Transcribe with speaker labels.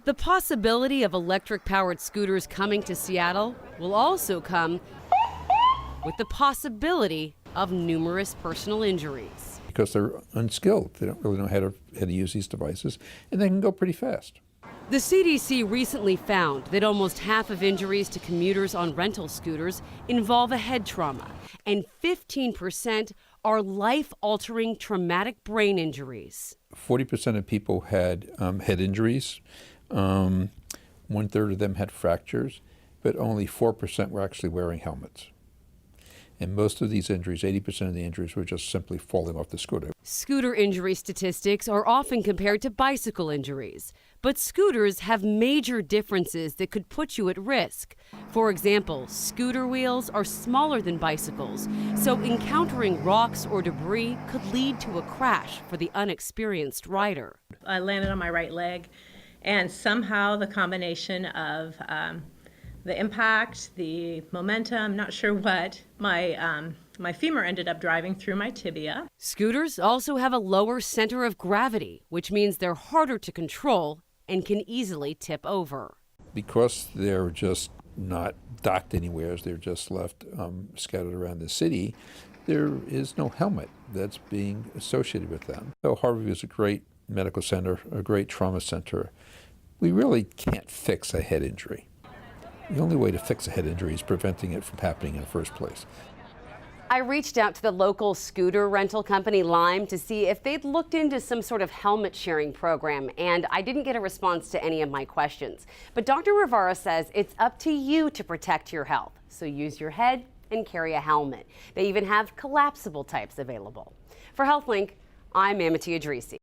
Speaker 1: The possibility of electric-powered scooters coming to Seattle will also come with the possibility of numerous personal injuries.
Speaker 2: Because they're unskilled. They don't really know how to use these devices, and they can go pretty fast.
Speaker 1: The CDC recently found that almost half of injuries to commuters on rental scooters involve a head trauma, and 15% are life-altering traumatic brain injuries.
Speaker 2: 40% of people had head injuries. 1/3 of them had fractures, but only 4% were actually wearing helmets. And most of these injuries, 80% of the injuries, were just simply falling off the scooter.
Speaker 1: Scooter injury statistics are often compared to bicycle injuries, but scooters have major differences that could put you at risk. For example, scooter wheels are smaller than bicycles, so encountering rocks or debris could lead to a crash for the unexperienced rider.
Speaker 3: I landed on my right leg, and somehow the combination of the impact, the momentum, not sure what, my femur ended up driving through my tibia.
Speaker 1: Scooters also have a lower center of gravity, which means they're harder to control and can easily tip over.
Speaker 2: Because they're just not docked anywhere, they're just left scattered around the city, there is no helmet that's being associated with them. So Harborview is a great medical center, a great trauma center. We really can't fix a head injury. The only way to fix a head injury is preventing it from happening in the first place.
Speaker 1: I reached out to the local scooter rental company, Lime, to see if they'd looked into some sort of helmet sharing program, and I didn't get a response to any of my questions. But Dr. Rivera says it's up to you to protect your health, so use your head and carry a helmet. They even have collapsible types available. For HealthLink, I'm Amity Addrisi.